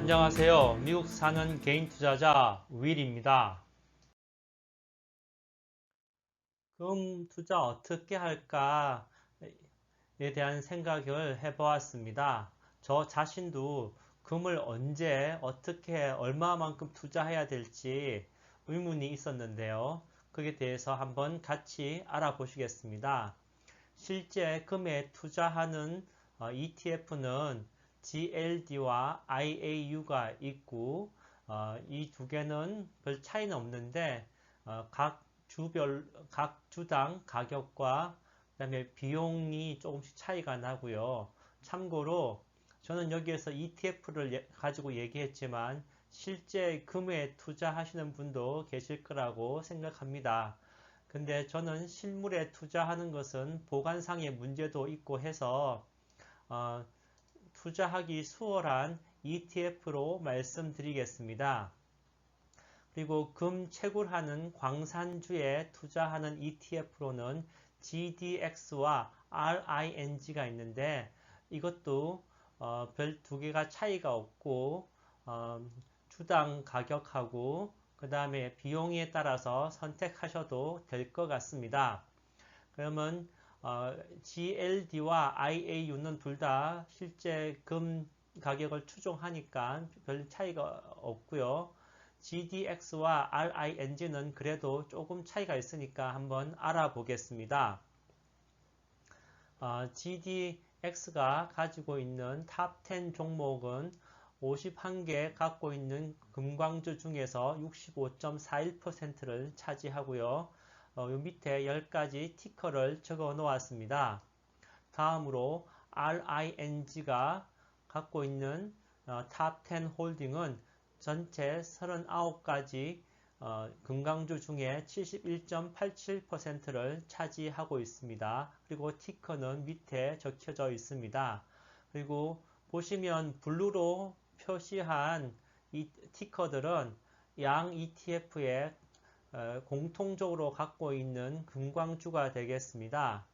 안녕하세요. 미국 사는 개인 투자자 윌입니다. 금 투자 어떻게 할까에 대한 생각을 해보았습니다. 저 자신도 금을 언제, 어떻게, 얼마만큼 투자해야 될지 의문이 있었는데요. 그에 대해서 한번 같이 알아보시겠습니다. 실제 금에 투자하는 ETF는 GLD와 IAU가 있고 이 두 개는 별 차이는 없는데 각 주당 가격과 그다음에 비용이 조금씩 차이가 나고요. 참고로 저는 여기에서 ETF를 가지고 얘기했지만 실제 금에 투자하시는 분도 계실 거라고 생각합니다. 근데 저는 실물에 투자하는 것은 보관상의 문제도 있고 해서 어, 투자하기 수월한 ETF로 말씀드리겠습니다. 그리고 금 채굴하는 광산주에 투자하는 ETF로는 GDX와 RING가 있는데 이것도 별 두 개가 차이가 없고 어, 주당 가격하고 그 다음에 비용에 따라서 선택하셔도 될 것 같습니다. 그러면 GLD와 IAU는 둘 다 실제 금 가격을 추종하니까 별 차이가 없고요. GDX와 RING는 그래도 조금 차이가 있으니까 한번 알아보겠습니다. GDX가 가지고 있는 탑 10 종목은 51개 갖고 있는 금광주 중에서 65.41%를 차지하고요. 요 밑에 10가지 티커를 적어 놓았습니다. 다음으로 RING가 갖고 있는 탑 10 홀딩은 전체 39가지 금강주 중에 71.87%를 차지하고 있습니다. 그리고 티커는 밑에 적혀져 있습니다. 그리고 보시면 블루로 표시한 이 티커들은 양 ETF의 공통적으로 갖고 있는 금광주가 되겠습니다.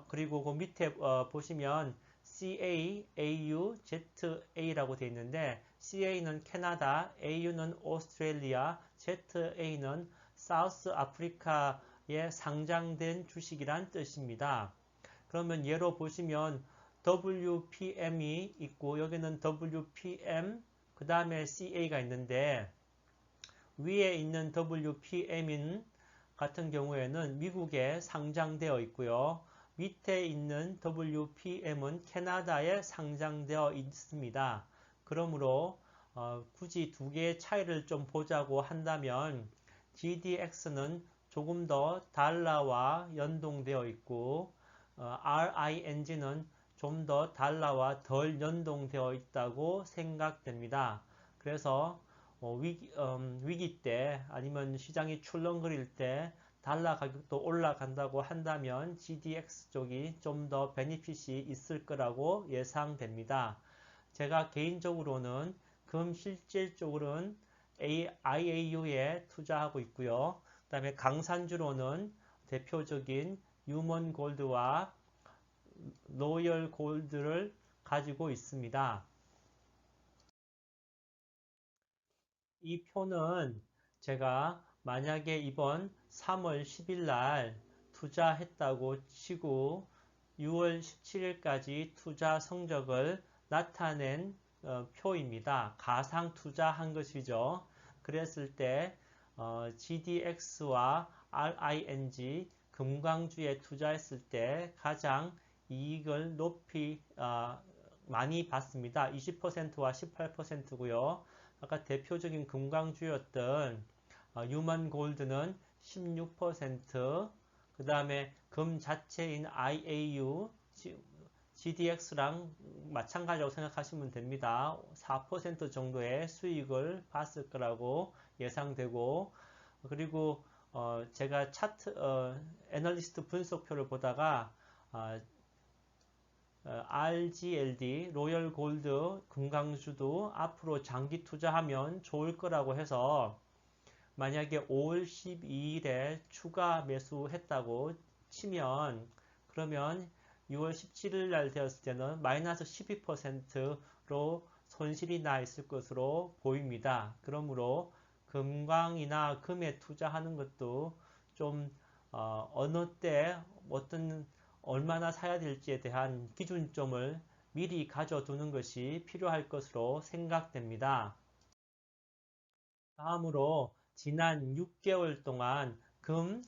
그리고 그 밑에 보시면 CA, AU, ZA라고 되어 있는데 CA는 캐나다, AU는 오스트레일리아, ZA는 사우스 아프리카에 상장된 주식이란 뜻입니다. 그러면 예로 보시면 WPM이 있고 여기는 WPM 그 다음에 CA가 있는데 위에 있는 WPM인 같은 경우에는 미국에 상장되어 있고요. 밑에 있는 WPM은 캐나다에 상장되어 있습니다. 그러므로 굳이 두 개의 차이를 좀 보자고 한다면 GDX는 조금 더 달러와 연동되어 있고 RING는 좀 더 달러와 덜 연동되어 있다고 생각됩니다. 그래서 위기 때 아니면 시장이 출렁거릴 때 달러 가격도 올라간다고 한다면 GDX 쪽이 좀 더 베니핏이 있을 거라고 예상됩니다. 제가 개인적으로는 금 실질적으로는 IAU에 투자하고 있고요. 그 다음에 강산주로는 대표적인 유먼 골드와 로열 골드를 가지고 있습니다. 이 표는 제가 만약에 이번 3월 10일 날 투자했다고 치고 6월 17일까지 투자 성적을 나타낸 표입니다. 가상 투자한 것이죠. 그랬을 때 GDX와 RING 금광주에 투자했을 때 가장 이익을 많이 받습니다. 20%와 18%고요. 아까 대표적인 금광주였던 유먼 골드는 16%, 그 다음에 금 자체인 IAU, GDX랑 마찬가지라고 생각하시면 됩니다. 4% 정도의 수익을 봤을 거라고 예상되고, 그리고 제가 차트 애널리스트 분석표를 보다가 RGLD, 로열 골드, 금강주도 앞으로 장기 투자하면 좋을 거라고 해서 만약에 5월 12일에 추가 매수했다고 치면 그러면 6월 17일 날 되었을 때는 마이너스 12%로 손실이 나 있을 것으로 보입니다. 그러므로 금광이나 금에 투자하는 것도 좀 어느 때 어떤 얼마나 사야 될지에 대한 기준점을 미리 가져두는 것이 필요할 것으로 생각됩니다. 다음으로 지난 6개월 동안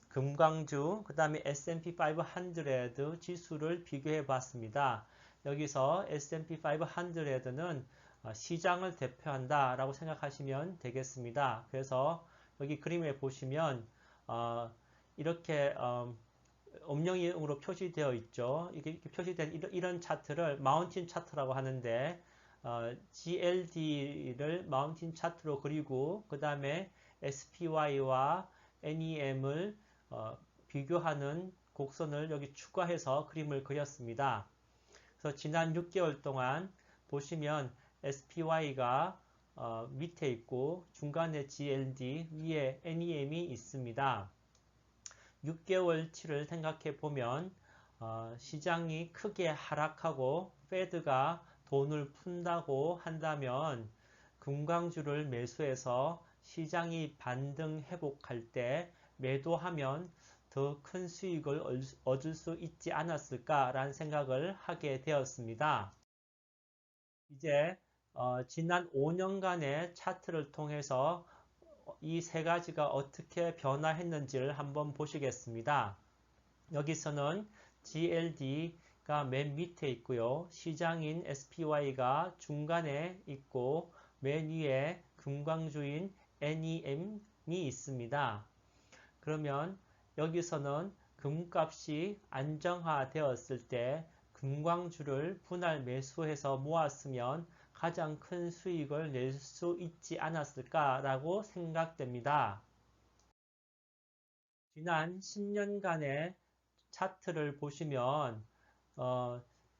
금광주, 그 다음에 S&P 500 지수를 비교해 봤습니다. 여기서 S&P 500는 시장을 대표한다 라고 생각하시면 되겠습니다. 그래서 여기 그림에 보시면 이렇게 음영으로 표시되어 있죠. 이게 표시된 이런 차트를 마운틴 차트라고 하는데 GLD를 마운틴 차트로 그리고 그 다음에 SPY와 NEM을 비교하는 곡선을 여기 추가해서 그림을 그렸습니다. 그래서 지난 6개월 동안 보시면 SPY가 밑에 있고 중간에 GLD, 위에 NEM이 있습니다. 6개월치를 생각해 보면 시장이 크게 하락하고 페드가 돈을 푼다고 한다면 금광주를 매수해서 시장이 반등 회복할 때 매도하면 더 큰 수익을 얻을 수 있지 않았을까라는 생각을 하게 되었습니다. 이제 지난 5년간의 차트를 통해서 이 세 가지가 어떻게 변화했는지를 한번 보시겠습니다. 여기서는 GLD가 맨 밑에 있고요. 시장인 SPY가 중간에 있고 맨 위에 금광주인 NEM이 있습니다. 그러면 여기서는 금값이 안정화되었을 때 금광주를 분할 매수해서 모았으면 가장 큰 수익을 낼 수 있지 않았을까라고 생각됩니다. 지난 10년간의 차트를 보시면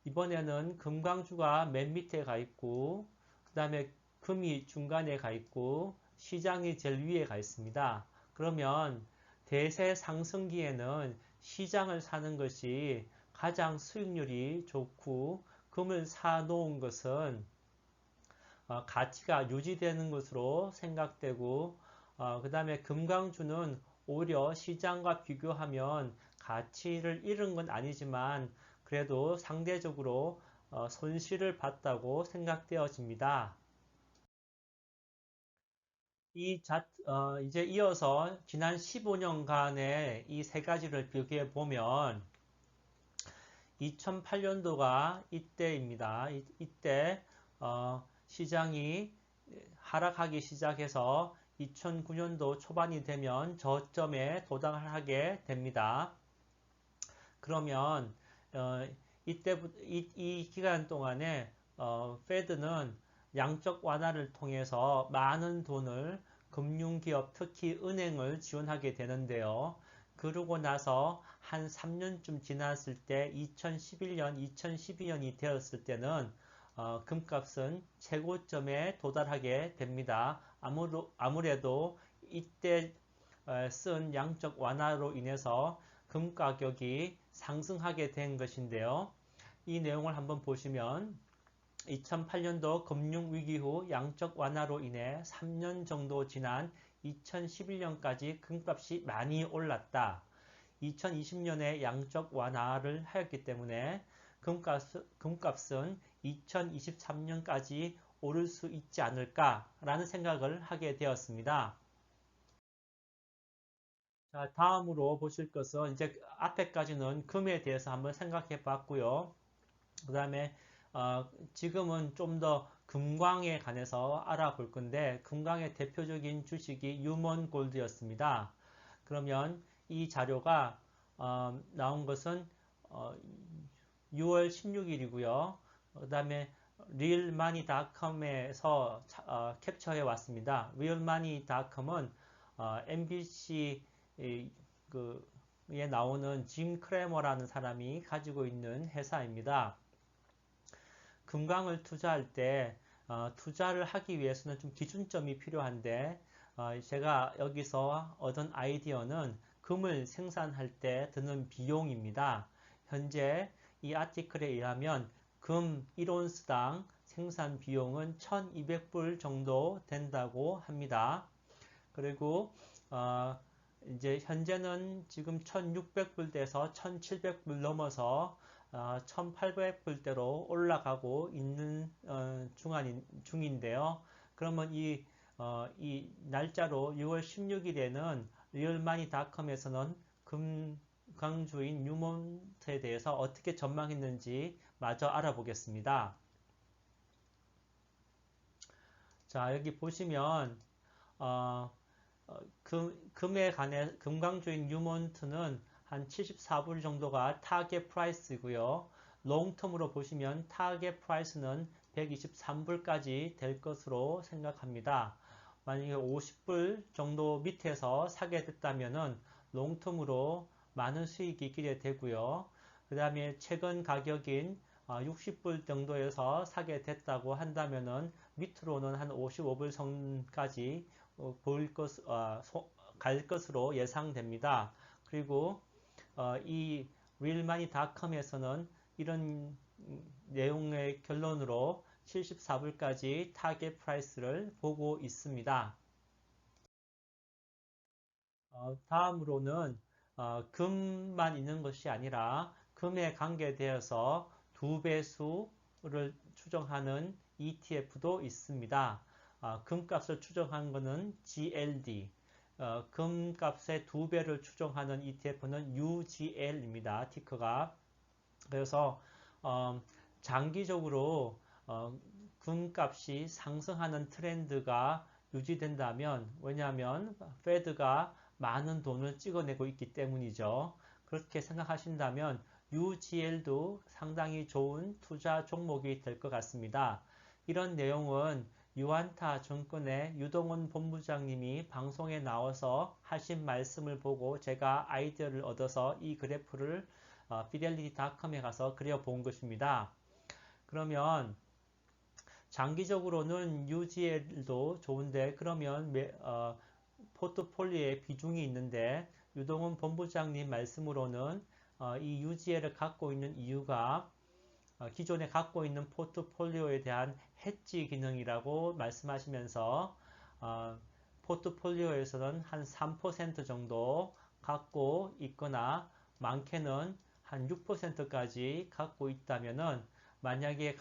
이번에는 금광주가 맨 밑에 가 있고 그 다음에 금이 중간에 가 있고 시장이 제일 위에 가 있습니다. 그러면 대세 상승기에는 시장을 사는 것이 가장 수익률이 좋고 금을 사 놓은 것은 가치가 유지되는 것으로 생각되고 그 다음에 금광주는 오히려 시장과 비교하면 가치를 잃은 건 아니지만 그래도 상대적으로 손실을 봤다고 생각되어집니다. 이제 이어서 지난 15년간의 이 세 가지를 비교해 보면 2008년도가 이때입니다. 이때 시장이 하락하기 시작해서 2009년도 초반이 되면 저점에 도달하게 됩니다. 그러면 이때부터 이 기간 동안에 페드는 양적 완화를 통해서 많은 돈을 금융기업, 특히 은행을 지원하게 되는데요. 그러고 나서 한 3년쯤 지났을 때 2011년, 2012년이 되었을 때는 금값은 최고점에 도달하게 됩니다. 아무래도 이때 쓴 양적 완화로 인해서 금 가격이 상승하게 된 것인데요. 이 내용을 한번 보시면 2008년도 금융위기 후 양적 완화로 인해 3년 정도 지난 2011년까지 금값이 많이 올랐다. 2020년에 양적 완화를 하였기 때문에 금값은 2023년까지 오를 수 있지 않을까라는 생각을 하게 되었습니다. 자, 다음으로 보실 것은 이제 앞에까지는 금에 대해서 한번 생각해 봤고요. 그 다음에 지금은 좀 더 금광에 관해서 알아볼 건데 금광의 대표적인 주식이 유먼골드였습니다. 그러면 이 자료가 나온 것은 6월 16일이고요. 그 다음에 realmoney.com에서 캡처해 왔습니다. realmoney.com은 MBC 에 나오는 짐 크레머라는 사람이 가지고 있는 회사입니다. 금광을 투자할 때 투자를 하기 위해서는 좀 기준점이 필요한데 제가 여기서 얻은 아이디어는 금을 생산할 때 드는 비용입니다. 현재 이 아티클에 의하면 금 1온스당 생산 비용은 1200불 정도 된다고 합니다. 그리고 이제 현재는 지금 1600불 돼서 1700불 넘어서 1800불대로 올라가고 있는 중인데요. 그러면 이 날짜로 6월 16일에는 리얼마니닷컴에서는 금강주인 뉴몬트에 대해서 어떻게 전망했는지 마저 알아보겠습니다. 자, 여기 보시면 금에 관해 금강주인 뉴몬트는 한 74불 정도가 타겟 프라이스이고요. 롱텀으로 보시면 타겟 프라이스는 123불까지 될 것으로 생각합니다. 만약에 50불 정도 밑에서 사게 됐다면은 롱텀으로 많은 수익이 기대되고요. 그 다음에 최근 가격인 60불 정도에서 사게 됐다고 한다면은 밑으로는 한 55불 선까지 갈 것으로 예상됩니다. 그리고 이 realmoney.com에서는 이런 내용의 결론으로 74불까지 타겟 프라이스를 보고 있습니다. 다음으로는 금만 있는 것이 아니라 금에 관계되어서 두 배수를 추정하는 ETF도 있습니다. 금값을 추정한 것은 GLD, 금값의 두 배를 추정하는 ETF는 UGL입니다. 티커가. 그래서 장기적으로 금값이 상승하는 트렌드가 유지된다면, 왜냐하면 페드가 많은 돈을 찍어내고 있기 때문이죠. 그렇게 생각하신다면 UGL도 상당히 좋은 투자 종목이 될 것 같습니다. 이런 내용은 유안타 증권의 유동훈 본부장님이 방송에 나와서 하신 말씀을 보고 제가 아이디어를 얻어서 이 그래프를 fidelity.com에 가서 그려본 것입니다. 그러면 장기적으로는 UGL도 좋은데, 그러면 포트폴리오에 비중이 있는데, 유동훈 본부장님 말씀으로는 이 UGL을 갖고 있는 이유가 기존에 갖고 있는 포트폴리오에 대한 해지 기능이라고 말씀하시면서 포트폴리오에서는 한 3% 정도 갖고 있거나 많게는 한 6%까지 갖고 있다면은, 만약에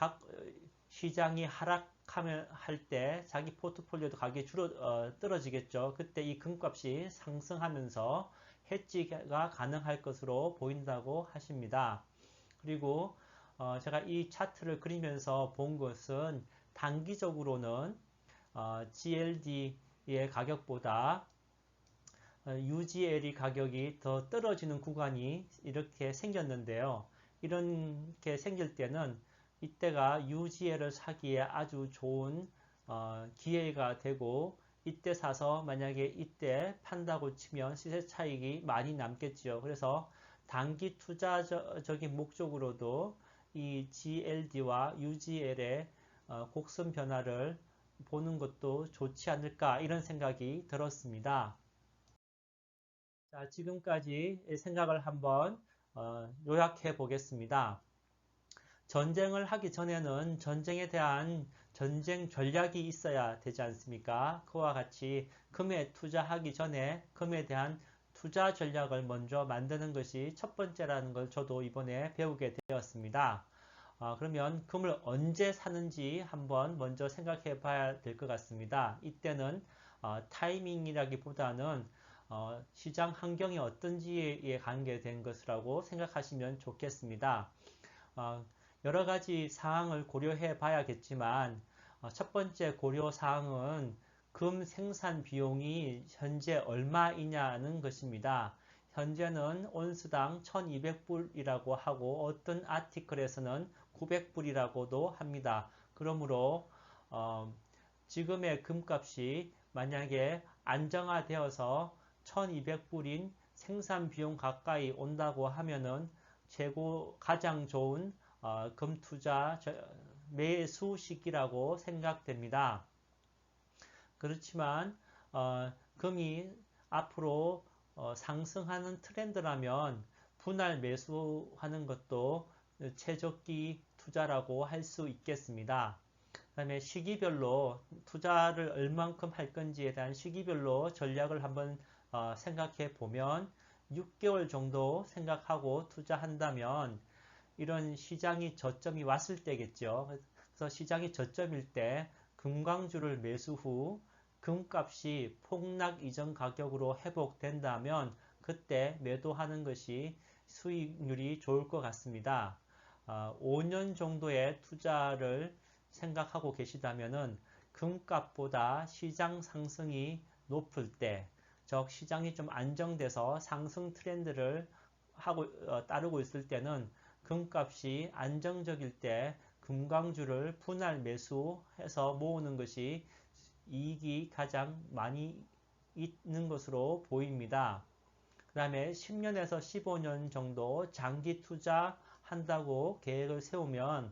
시장이 하락하면 할 때 자기 포트폴리오도 가격이 떨어지겠죠. 그때 이 금값이 상승하면서 해지가 가능할 것으로 보인다고 하십니다. 그리고 제가 이 차트를 그리면서 본 것은 단기적으로는 GLD의 가격보다 UGL의 가격이 더 떨어지는 구간이 이렇게 생겼는데요. 이렇게 생길 때는 이때가 UGL을 사기에 아주 좋은 기회가 되고, 이때 사서 만약에 이때 판다고 치면 시세 차익이 많이 남겠죠. 그래서 단기 투자적인 목적으로도 이 GLD와 UGL의 곡선 변화를 보는 것도 좋지 않을까, 이런 생각이 들었습니다. 자, 지금까지 생각을 한번 요약해 보겠습니다. 전쟁을 하기 전에는 전쟁에 대한 전쟁 전략이 있어야 되지 않습니까? 그와 같이 금에 투자하기 전에 금에 대한 투자 전략을 먼저 만드는 것이 첫 번째라는 걸 저도 이번에 배우게 되었습니다. 그러면 금을 언제 사는지 한번 먼저 생각해 봐야 될 것 같습니다. 이때는 타이밍이라기보다는 시장 환경이 어떤지에 관계된 것이라고 생각하시면 좋겠습니다. 여러 가지 사항을 고려해 봐야겠지만, 첫 번째 고려 사항은 금 생산 비용이 현재 얼마이냐는 것입니다. 현재는 온스당 1200불이라고 하고, 어떤 아티클에서는 900불이라고도 합니다. 그러므로 지금의 금값이 만약에 안정화되어서 1200불인 생산 비용 가까이 온다고 하면은 가장 좋은 금 투자 매수 시기라고 생각됩니다. 그렇지만 금이 앞으로 상승하는 트렌드라면 분할 매수하는 것도 최적기 투자라고 할 수 있겠습니다. 그다음에 시기별로 투자를 얼만큼 할 건지에 대한 시기별로 전략을 한번 생각해 보면 6개월 정도 생각하고 투자한다면 이런 시장이 저점이 왔을 때겠죠. 그래서 시장이 저점일 때 금광주를 매수 후 금값이 폭락 이전 가격으로 회복된다면 그때 매도하는 것이 수익률이 좋을 것 같습니다. 5년 정도의 투자를 생각하고 계시다면은 금값보다 시장 상승이 높을 때, 즉 시장이 좀 안정돼서 상승 트렌드를 따르고 있을 때는 금값이 안정적일 때 금광주를 분할 매수해서 모으는 것이 이익이 가장 많이 있는 것으로 보입니다. 그 다음에 10년에서 15년 정도 장기 투자한다고 계획을 세우면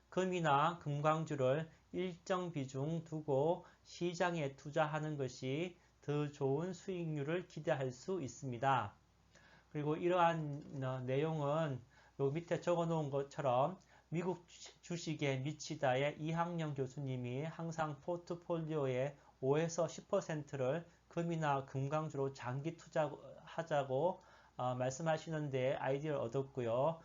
금이나 금광주를 일정 비중 두고 시장에 투자하는 것이 더 좋은 수익률을 기대할 수 있습니다. 그리고 이러한 내용은 요 밑에 적어 놓은 것처럼 미국 주식에 미치다의 이학영 교수님이 항상 포트폴리오의 5에서 10%를 금이나 금광주로 장기 투자하자고 말씀하시는데 아이디어를 얻었고요.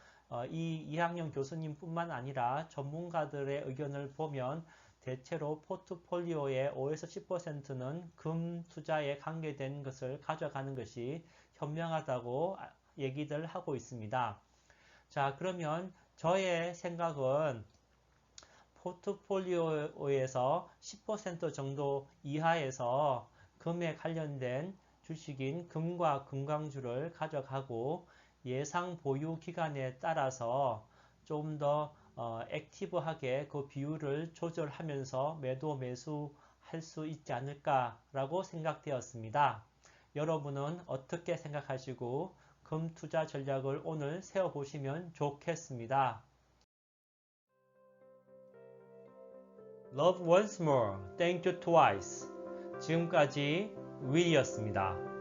이 이학영 교수님뿐만 아니라 전문가들의 의견을 보면 대체로 포트폴리오의 5에서 10%는 금 투자에 관계된 것을 가져가는 것이 현명하다고 얘기들 하고 있습니다. 자, 그러면 저의 생각은 포트폴리오에서 10% 정도 이하에서 금에 관련된 주식인 금과 금광주를 가져가고 예상 보유 기간에 따라서 좀 더 액티브하게 그 비율을 조절하면서 매도 매수할 수 있지 않을까라고 생각되었습니다. 여러분은 어떻게 생각하시고 금 투자 전략을 오늘 세워보시면 좋겠습니다. Love once more, thank you twice. 지금까지 윌이었습니다.